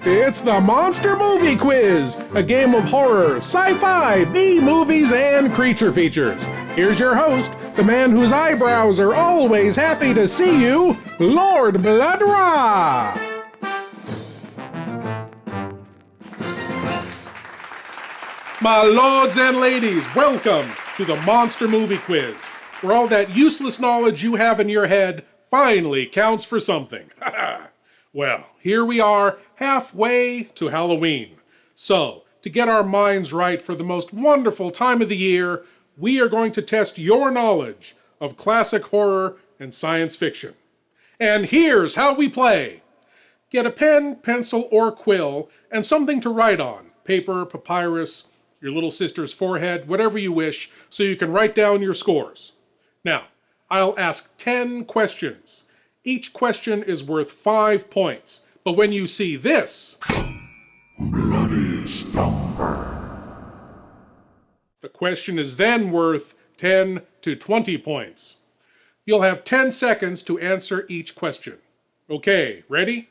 It's the Monster Movie Quiz, a game of horror, sci-fi, B-movies, and creature features. Here's your host, the man whose eyebrows are always happy to see you, Lord Blood-Rah! My lords and ladies, welcome to the Monster Movie Quiz, where all that useless knowledge you have in your head finally counts for something. Well, here we are, halfway to Halloween. So, to get our minds right for the most wonderful time of the year, we are going to test your knowledge of classic horror and science fiction. And here's how we play. Get a pen, pencil, or quill, and something to write on. Paper, papyrus, your little sister's forehead, whatever you wish, so you can write down your scores. Now, I'll ask 10 questions. Each question is worth 5 points. But when you see this, bloody stumper, the question is then worth 10 to 20 points. You'll have 10 seconds to answer each question. Okay, ready?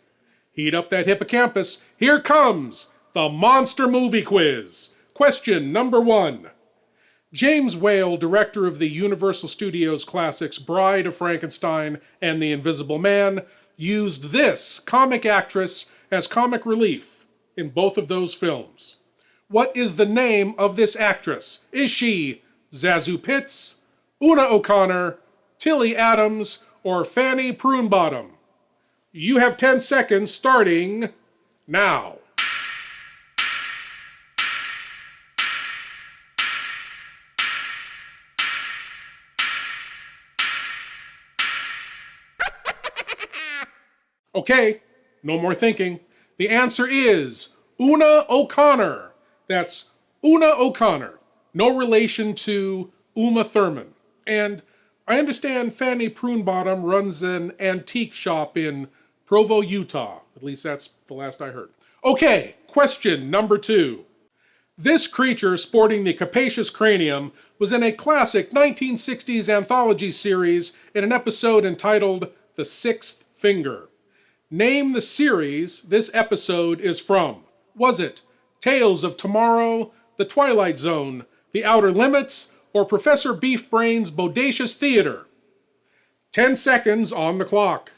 Heat up that hippocampus. Here comes the Monster Movie Quiz. Question number 1. James Whale, director of the Universal Studios classics Bride of Frankenstein and The Invisible Man, used this comic actress as comic relief in both of those films. What is the name of this actress? Is she Zazu Pitts, Una O'Connor, Tilly Adams, or Fanny Prunebottom? You have 10 seconds starting now. Okay, no more thinking. The answer is Una O'Connor. That's Una O'Connor. No relation to Uma Thurman. And I understand Fanny Prunebottom runs an antique shop in Provo, Utah. At least that's the last I heard. Okay, question number 2. This creature sporting the capacious cranium was in a classic 1960s anthology series in an episode entitled The Sixth Finger. Name the series this episode is from. Was it Tales of Tomorrow, The Twilight Zone, The Outer Limits, or Professor Beefbrain's Bodacious Theater? 10 seconds on the clock.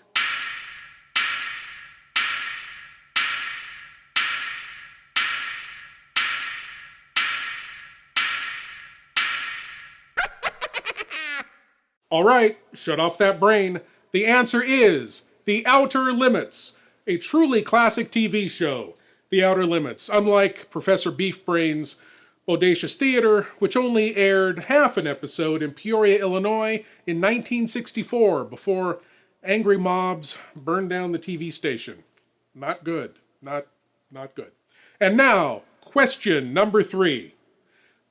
All right, shut off that brain. The answer is The Outer Limits, a truly classic TV show. The Outer Limits, unlike Professor Beefbrain's Bodacious Theater, which only aired half an episode in Peoria, Illinois in 1964 before angry mobs burned down the TV station. Not good. Not good. And now, question number 3.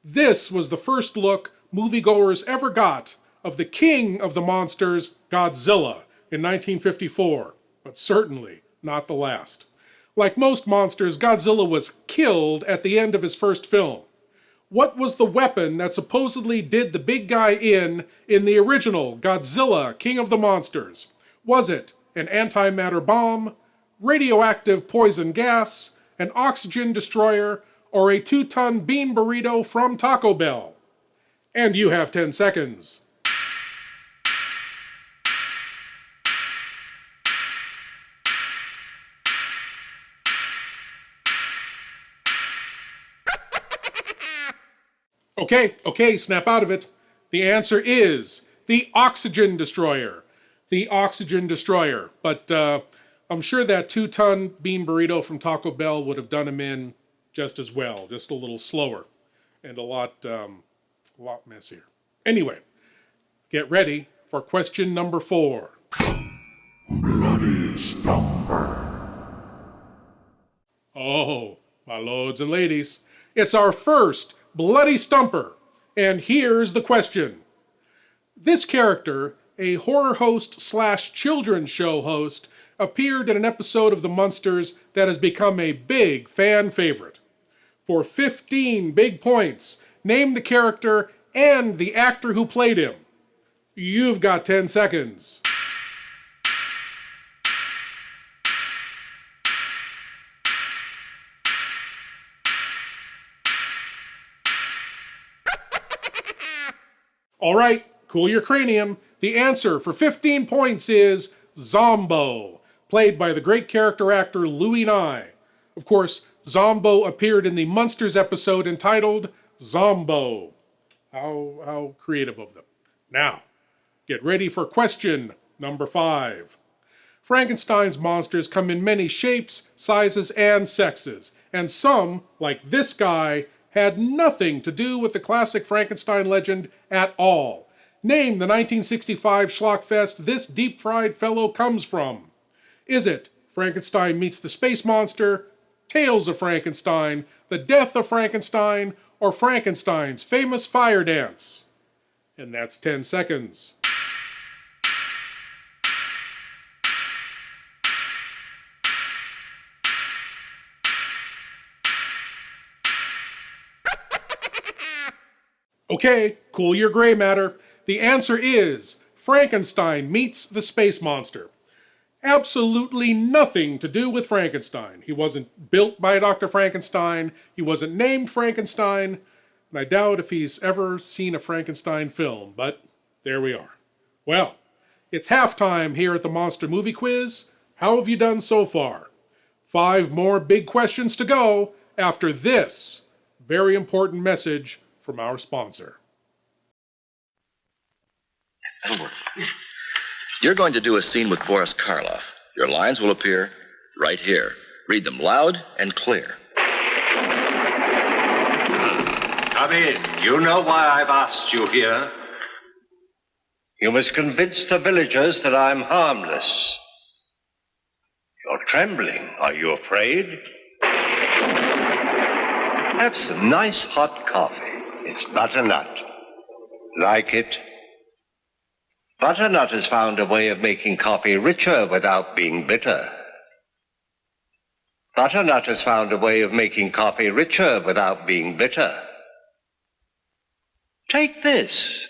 This was the first look moviegoers ever got of the king of the monsters, Godzilla, in 1954, but certainly not the last. Like most monsters, Godzilla was killed at the end of his first film. What was the weapon that supposedly did the big guy in the original Godzilla, King of the Monsters? Was it an antimatter bomb, radioactive poison gas, an oxygen destroyer, or a 2-ton bean burrito from Taco Bell? And you have 10 seconds. Okay, snap out of it. The answer is the oxygen destroyer. The oxygen destroyer. But I'm sure that 2-ton bean burrito from Taco Bell would have done him in just as well, just a little slower and a lot messier. Anyway, get ready for question number 4. Bloody Stumper. Oh, my lords and ladies, it's our first Bloody Stumper. And here's the question. This character, a horror host / children's show host, appeared in an episode of The Munsters that has become a big fan favorite. For 15 big points, name the character and the actor who played him. You've got 10 seconds. All right, cool your cranium. The answer for 15 points is Zombo, played by the great character actor Louis Nye. Of course, Zombo appeared in the Munsters episode entitled Zombo. How creative of them. Now, get ready for question number 5. Frankenstein's monsters come in many shapes, sizes, and sexes, and some, like this guy, had nothing to do with the classic Frankenstein legend at all. Name the 1965 schlockfest this deep-fried fellow comes from. Is it Frankenstein Meets the Space Monster, Tales of Frankenstein, The Death of Frankenstein, or Frankenstein's famous fire dance? And that's 10 seconds. Okay, cool your gray matter. The answer is Frankenstein Meets the Space Monster. Absolutely nothing to do with Frankenstein. He wasn't built by Dr. Frankenstein. He wasn't named Frankenstein. And I doubt if he's ever seen a Frankenstein film, but there we are. Well, it's halftime here at the Monster Movie Quiz. How have you done so far? 5 more big questions to go after this very important message from our sponsor. That'll work. You're going to do a scene with Boris Karloff. Your lines will appear right here. Read them loud and clear. Come in. You know why I've asked you here. You must convince the villagers that I'm harmless. You're trembling. Are you afraid? Have some nice hot coffee. It's butternut. Like it? Butternut has found a way of making coffee richer without being bitter. Butternut has found a way of making coffee richer without being bitter. Take this.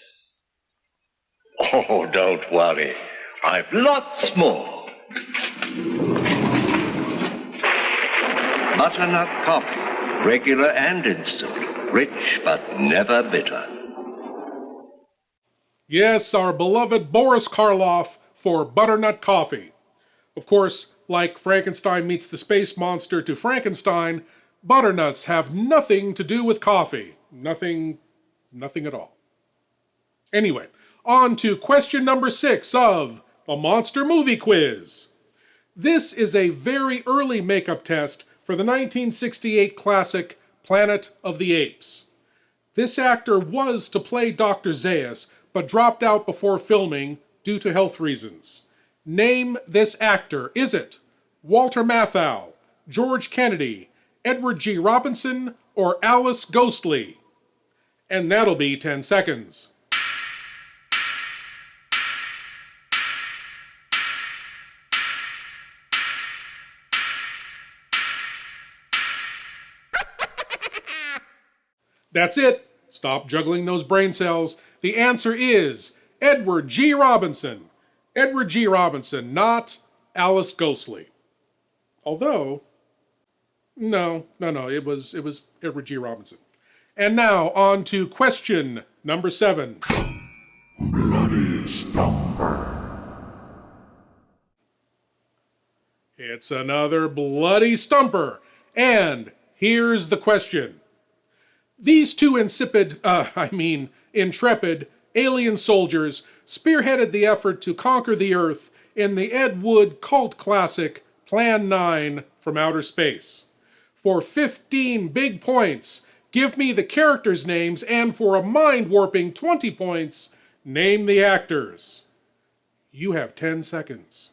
Oh, don't worry. I've lots more. Butternut coffee, regular and instant, rich but never bitter. Yes, our beloved Boris Karloff for butternut coffee. Of course, like Frankenstein Meets the Space Monster to Frankenstein, butternuts have nothing to do with coffee. Nothing at all. Anyway, on to question number 6 of the Monster Movie Quiz. This is a very early makeup test for the 1968 classic Planet of the Apes. This actor was to play Dr. Zaius, but dropped out before filming due to health reasons. Name this actor. Is it Walter Matthau, George Kennedy, Edward G. Robinson, or Alice Ghostly? And that'll be 10 seconds. That's it. Stop juggling those brain cells. The answer is Edward G. Robinson. Edward G. Robinson, not Alice Ghostly. Although, no, it was Edward G. Robinson. And now on to question number 7. Bloody Stumper. It's another bloody stumper. And here's the question. These two intrepid alien soldiers spearheaded the effort to conquer the Earth in the Ed Wood cult classic Plan 9 from Outer Space. For 15 big points, give me the characters' names, and for a mind-warping 20 points, name the actors. You have 10 seconds.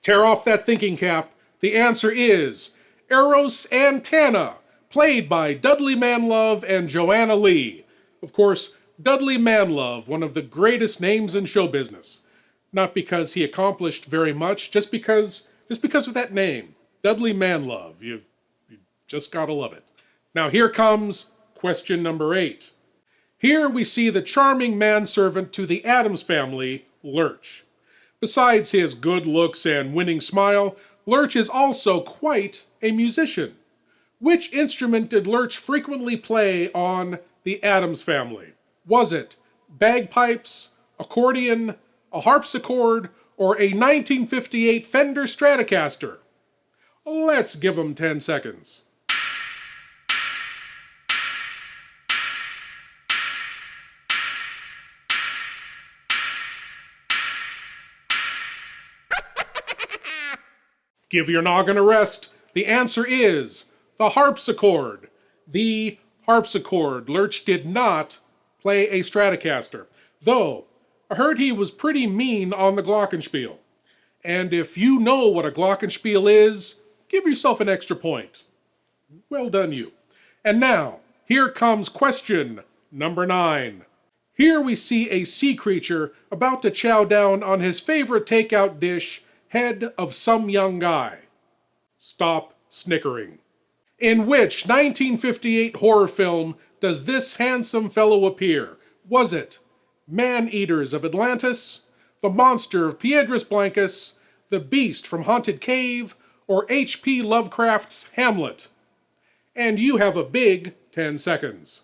Tear off that thinking cap. The answer is Eros and Tana, played by Dudley Manlove and Joanna Lee. Of course, Dudley Manlove, one of the greatest names in show business. Not because he accomplished very much, just because of that name. Dudley Manlove. You just gotta love it. Now here comes question number 8. Here we see the charming manservant to the Addams family, Lurch. Besides his good looks and winning smile, Lurch is also quite a musician. Which instrument did Lurch frequently play on The Addams Family? Was it bagpipes, accordion, a harpsichord, or a 1958 Fender Stratocaster? Let's give him 10 seconds. Give your noggin a rest. The answer is the harpsichord. The harpsichord. Lurch did not play a Stratocaster, though I heard he was pretty mean on the glockenspiel. And if you know what a glockenspiel is, give yourself an extra point. Well done, you. And now, here comes question number 9. Here we see a sea creature about to chow down on his favorite takeout dish, head of some young guy. Stop snickering. In which 1958 horror film does this handsome fellow appear? Was it Man-Eaters of Atlantis, The Monster of Piedras Blancas, The Beast from Haunted Cave, or H.P. Lovecraft's Hamlet? And you have a big 10 seconds.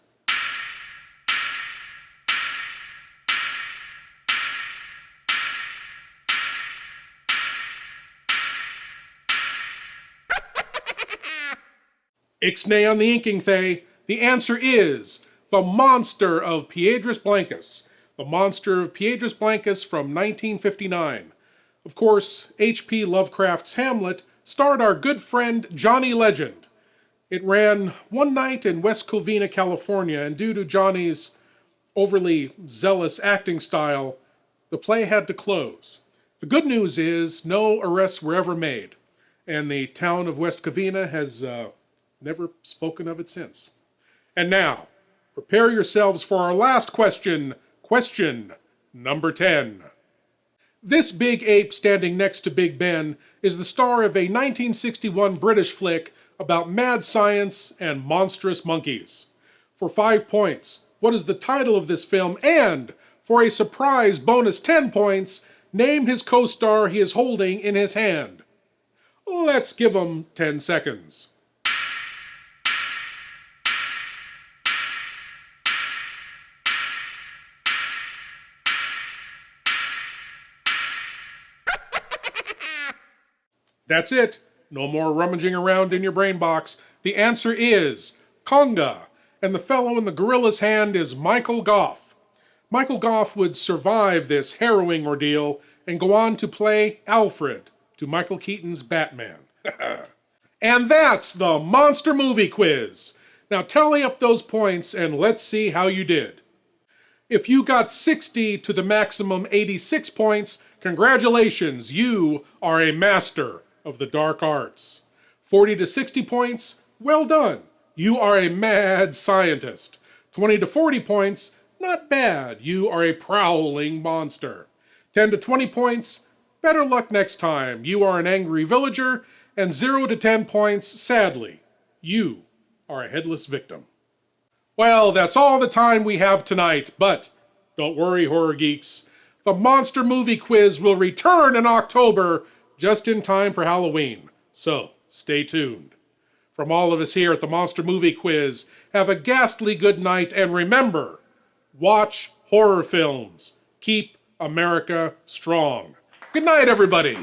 Ixnay on the inking, Thay. The answer is The Monster of Piedras Blancas. The Monster of Piedras Blancas from 1959. Of course, H.P. Lovecraft's Hamlet starred our good friend Johnny Legend. It ran one night in West Covina, California, and due to Johnny's overly zealous acting style, the play had to close. The good news is no arrests were ever made, and the town of West Covina has never spoken of it since. And now, prepare yourselves for our last question, question number 10. This big ape standing next to Big Ben is the star of a 1961 British flick about mad science and monstrous monkeys. For 5 points, what is the title of this film? And for a surprise bonus 10 points, name his co-star he is holding in his hand. Let's give him 10 seconds. That's it. No more rummaging around in your brain box. The answer is Conga, and the fellow in the gorilla's hand is Michael Gough. Michael Gough would survive this harrowing ordeal and go on to play Alfred to Michael Keaton's Batman. And that's the Monster Movie Quiz. Now tally up those points and let's see how you did. If you got 60 to the maximum 86 points, congratulations, you are a master of the dark arts. 40 to 60 points, well done. You are a mad scientist. 20 to 40 points, not bad. You are a prowling monster. 10 to 20 points, better luck next time. You are an angry villager. And 0 to 10 points, sadly, you are a headless victim. Well, that's all the time we have tonight, but don't worry, horror geeks. The Monster Movie Quiz will return in October, just in time for Halloween. So, stay tuned. From all of us here at the Monster Movie Quiz, have a ghastly good night, and remember, watch horror films. Keep America strong. Good night, everybody.